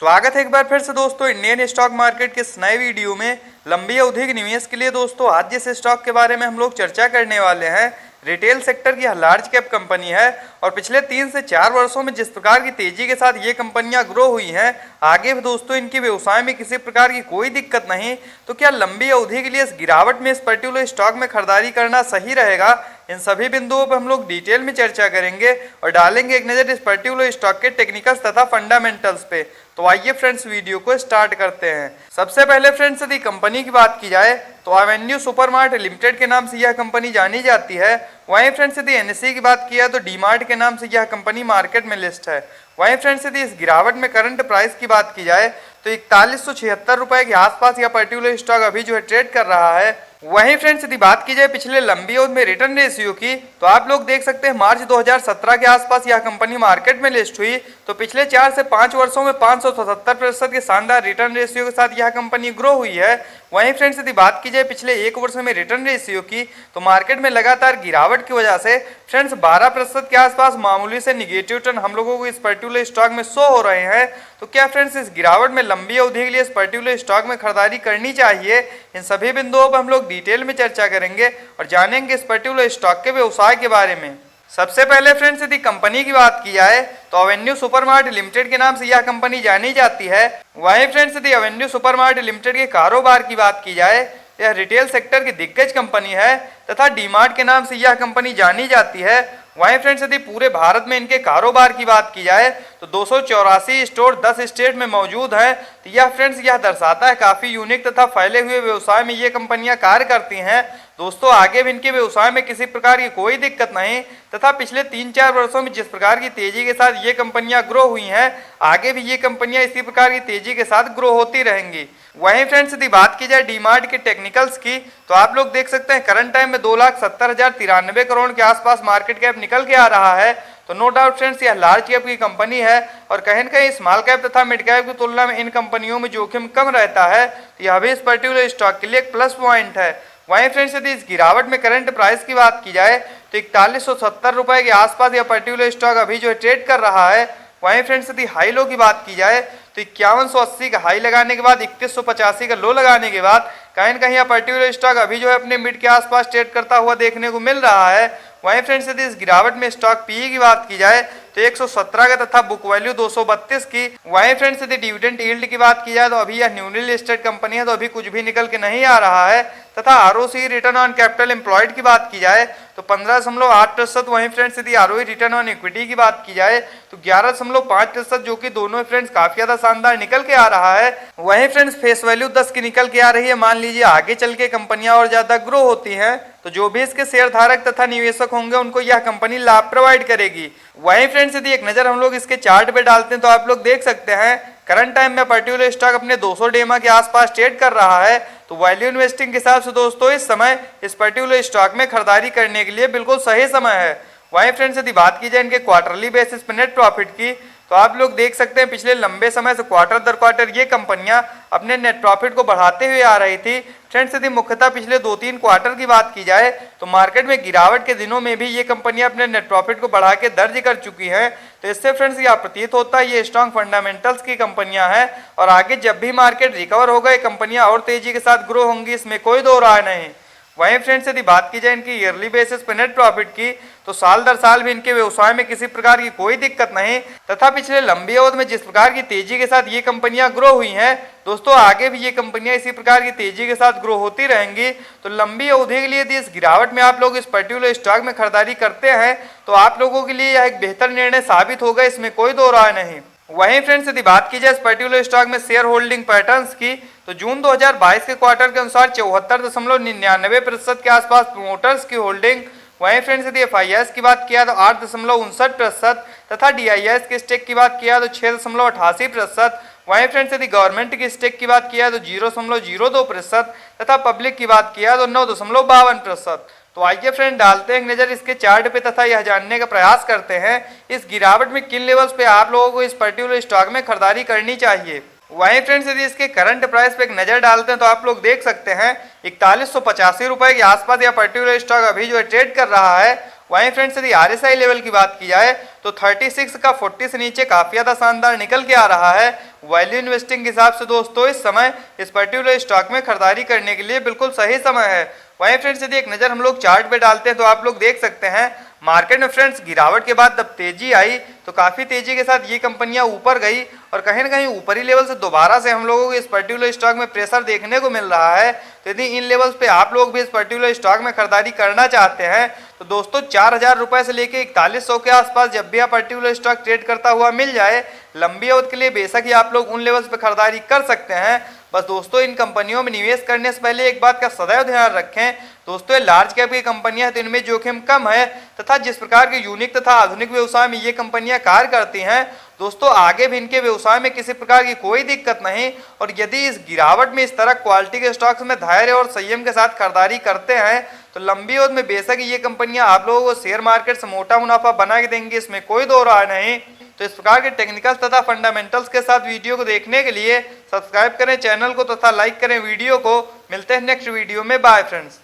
स्वागत है एक बार फिर से दोस्तों इंडियन स्टॉक मार्केट के इस नए वीडियो में। लंबी अवधि के निवेश के लिए दोस्तों आज जिस स्टॉक के बारे में हम लोग चर्चा करने वाले हैं, रिटेल सेक्टर की लार्ज कैप कंपनी है और पिछले 3 से 4 वर्षों में जिस प्रकार की तेजी के साथ ये कंपनियां ग्रो हुई हैं, आगे भी दोस्तों इनके व्यवसाय में किसी प्रकार की कोई दिक्कत नहीं। तो क्या लंबी अवधि के लिए इस गिरावट में इस पर्टिकुलर स्टॉक में खरीदारी करना सही रहेगा? इन सभी बिंदुओं पर हम लोग डिटेल में चर्चा करेंगे और डालेंगे एक नज़र इस पर्टिकुलर स्टॉक के टेक्निकल्स तथा फंडामेंटल्स पे। तो आइए फ्रेंड्स वीडियो को स्टार्ट करते हैं। सबसे पहले फ्रेंड्स यदि कंपनी की बात की जाए तो एवेन्यू सुपरमार्ट लिमिटेड के नाम से यह कंपनी जानी जाती है। वहीं फ्रेंड्स यदि एनएसई की बात किया तो डीमार्ट के नाम से यह कंपनी मार्केट में लिस्ट है। वहीं फ्रेंड्स यदि इस गिरावट में करंट प्राइस की बात की जाए तो 4176 रुपए के आसपास यह पर्टिकुलर स्टॉक अभी जो है ट्रेड कर रहा है। वहीं फ्रेंड्स यदि बात की जाए पिछले लंबी अवधि में रिटर्न रेशियो की तो आप लोग देख सकते हैं मार्च 2017 के आसपास यह कंपनी मार्केट में लिस्ट हुई। तो पिछले 4 से 5 वर्षों में 577% के शानदार रिटर्न रेशियो के साथ यह कंपनी ग्रो हुई है। वहीं फ्रेंड्स यदि बात की जाए पिछले 1 वर्ष में रिटर्न रेशियो की तो मार्केट में लगातार गिरावट की वजह से फ्रेंड्स 12% के आसपास मामूली से निगेटिव रिटर्न हम लोगों को इस पर्टिकुलर स्टॉक में शो हो रहे हैं। तो क्या फ्रेंड्स इस गिरावट में लंबी अवधि के लिए इस पर्टिकुलर स्टॉक में खरीदारी करनी चाहिए? इन सभी बिंदुओं पर हम लोग डिटेल में चर्चा करेंगे और जानेंगे इस पर्टिकुलर स्टॉक के व्यवसाय के बारे में। सबसे पहले फ्रेंड्स यदि कंपनी की बात की जाए तो एवेन्यू सुपरमार्ट लिमिटेड के नाम से यह कंपनी जानी जाती है। वहीं फ्रेंड्स यदि एवेन्यू सुपरमार्ट लिमिटेड के कारोबार की बात की जाए, यह रिटेल सेक्टर की दिग्गज कंपनी है तथा डीमार्ट के नाम से यह कंपनी जानी जाती है। वहीं फ्रेंड्स यदि पूरे भारत में इनके कारोबार की बात की जाए तो 284 स्टोर 10 स्टेट में मौजूद है। तो यह फ्रेंड्स यह दर्शाता है काफ़ी यूनिक तथा फैले हुए व्यवसाय में ये कंपनियां कार्य करती हैं। दोस्तों आगे भी इनके व्यवसाय में किसी प्रकार की कोई दिक्कत नहीं तथा पिछले 3-4 वर्षों में जिस प्रकार की तेजी के साथ ये कंपनियां ग्रो हुई हैं, आगे भी ये कंपनियां इसी प्रकार की तेजी के साथ ग्रो होती रहेंगी। वहीं फ्रेंड्स यदि बात की जाए डीमार्ट के टेक्निकल्स की तो आप लोग देख सकते हैं करंट टाइम में 2,70,093 करोड़ के आसपास मार्केट कैप निकल के आ रहा है। तो नो डाउट फ्रेंड्स यह लार्ज कैप की कंपनी है और कहीं न कहीं स्मॉल कैप तथा मिड कैप की तुलना में इन कंपनियों में जोखिम कम रहता है। तो यह भी इस पर्टिकुलर स्टॉक के लिए एक प्लस पॉइंट है। वहीं फ्रेंड्स यदि इस गिरावट में करंट प्राइस की बात की जाए तो 4170 रुपए के आसपास यह पर्टिकुलर स्टॉक अभी जो है ट्रेड कर रहा है। वहीं फ्रेंड्स यदि हाई लो की बात की जाए तो 5180 का हाई लगाने के बाद 3185 का लो लगाने के बाद कहीं न कहीं यह पर्टिकुलर स्टॉक अभी जो है अपने मिड के आसपास ट्रेड करता हुआ देखने को मिल रहा है। वहीं फ्रेंड्स यदि इस गिरावट में स्टॉक पीई की बात की जाए तो 117 का तथा बुक वैल्यू 232 की। वहीं फ्रेंड्स यदि डिविडेंड यील्ड की बात की जाए तो अभी यह न्यूली लिस्टेड कंपनी है तो अभी कुछ भी निकल के नहीं आ रहा है। तथा ROC return on capital employed की बात की जाए तो 15.8%। वहीं फ्रेंड्स यदि आरओई रिटर्न ऑन इक्विटी की बात की जाए तो 11.5%, जो कि दोनों फ्रेंड्स काफी ज्यादा शानदार निकल के आ रहा है। वहीं फ्रेंड्स फेस वैल्यू 10 की निकल के आ रही है। मान लीजिए आगे चल के कंपनियां और ज्यादा ग्रो होती हैं तो जो भी इसके शेयर धारक तथा निवेशक होंगे उनको यह कंपनी लाभ प्रोवाइड करेगी। वहीं फ्रेंड्स यदि एक नजर हम लोग इसके चार्ट पे डालते हैं तो आप लोग देख सकते हैं करंट टाइम में पर्टिकुलर स्टॉक अपने 200 डेमा के आसपास ट्रेड कर रहा है। तो वैल्यू इन्वेस्टिंग के हिसाब से दोस्तों इस समय इस पर्टिकुलर स्टॉक में खरीदारी करने के लिए बिल्कुल सही समय है। वहीं फ्रेंड्स यदि बात की जाए इनके क्वार्टरली बेसिस पे नेट प्रॉफिट की तो आप लोग देख सकते हैं पिछले लंबे समय से क्वार्टर दर क्वार्टर ये कंपनियां अपने नेट प्रॉफिट को बढ़ाते हुए आ रही थी। फ्रेंड्स यदि मुख्यतः पिछले 2-3 क्वार्टर की बात की जाए तो मार्केट में गिरावट के दिनों में भी ये कंपनियां अपने नेट प्रॉफिट को बढ़ा के दर्ज कर चुकी हैं। तो इससे फ्रेंड्स यह प्रतीत होता है ये स्ट्रॉन्ग फंडामेंटल्स की कंपनियां हैं और आगे जब भी मार्केट रिकवर होगा ये कंपनियां और तेजी के साथ ग्रो होंगी, इसमें कोई दो राय नहीं। वहीं फ्रेंड्स यदि बात की जाए इनकी ईयरली बेसिस पे नेट प्रॉफिट की तो साल दर साल भी इनके व्यवसाय में किसी प्रकार की कोई दिक्कत नहीं तथा पिछले लंबी अवधि में जिस प्रकार की तेजी के साथ ये कंपनियां ग्रो हुई हैं, दोस्तों आगे भी ये कंपनियां इसी प्रकार की तेजी के साथ ग्रो होती रहेंगी। तो लंबी अवधि के लिए यदि इस गिरावट में आप लोग इस पर्टिकुलर स्टॉक में खरीदारी करते हैं तो आप लोगों के लिए यह एक बेहतर निर्णय साबित होगा, इसमें कोई दो राय नहीं। वहीं फ्रेंड्स यदि बात की जाए इस पर्टिकुलर स्टॉक में शेयर होल्डिंग पैटर्न्स की तो जून 2022 के क्वार्टर के अनुसार 74.99% के आसपास प्रोमोटर्स की होल्डिंग। वहीं फ्रेंड्स यदि एफआईएस की बात किया तो 8.59% तथा डीआईएस के स्टेक की बात किया तो 6.88%। वहीं फ्रेंड्स यदि गवर्नमेंट की स्टेक की बात किया तो 0.02% तथा पब्लिक की बात किया तो 9.52%। तो आइए फ्रेंड डालते हैं नजर इसके चार्ट पे तथा यह जानने का प्रयास करते हैं इस गिरावट में किन लेवल्स पे आप लोगों को इस पर्टिकुलर स्टॉक में खरीदारी करनी चाहिए। वहीं फ्रेंड्स यदि इसके करंट प्राइस पे एक नजर डालते हैं तो आप लोग देख सकते हैं 4185 रुपए के आसपास यह पर्टिकुलर स्टॉक अभी जो है ट्रेड कर रहा है। वहीं फ्रेंड्स यदि RSI लेवल की बात की जाए तो 36 का 40 से नीचे काफी ज्यादा शानदार निकल के आ रहा है। वैल्यू इन्वेस्टिंग के हिसाब से दोस्तों इस समय इस पर्टिकुलर स्टॉक में खरीदारी करने के लिए बिल्कुल सही समय है। वहीं फ्रेंड्स यदि एक नजर हम लोग चार्ट पे डालते हैं तो आप लोग देख सकते हैं मार्केट में फ्रेंड्स गिरावट के बाद जब तेजी आई तो काफी तेजी के साथ ये कंपनियां ऊपर गई और कहीं ना कहीं ऊपरी लेवल से दोबारा से हम लोगों को इस पर्टिकुलर स्टॉक में प्रेशर देखने को मिल रहा है। तो यदि इन लेवल्स पे आप लोग भी इस पर्टिकुलर स्टॉक में खरीदारी करना चाहते हैं तो दोस्तों 4000 रुपए से लेके 4100 के आसपास जब भी आप पर्टिकुलर स्टॉक ट्रेड करता हुआ मिल जाए लंबी अवधि के लिए बेशक ही आप लोग उन लेवल्स पे खरीदारी कर सकते हैं। बस दोस्तों इन कंपनियों में निवेश करने से पहले एक बात का सदैव ध्यान रखें दोस्तों, ये लार्ज कैप की कंपनियां हैं तो इनमें जोखिम कम है तथा जिस प्रकार के यूनिक तथा आधुनिक व्यवसाय में ये कंपनियां कार्य करती हैं दोस्तों आगे भी इनके व्यवसाय में किसी प्रकार की कोई दिक्कत नहीं। और यदि इस गिरावट में इस तरह क्वालिटी के स्टॉक्स में धैर्य और संयम के साथ खरीदारी करते हैं तो लंबी अवधि में बेशक ये कंपनियां आप लोगों को शेयर मार्केट से मोटा मुनाफा बना के देंगी, इसमें कोई दो राय नहीं। तो इस प्रकार के टेक्निकल तथा फंडामेंटल्स के साथ वीडियो को देखने के लिए सब्सक्राइब करें चैनल को तथा लाइक करें वीडियो को। मिलते हैं नेक्स्ट वीडियो में, बाय फ्रेंड्स।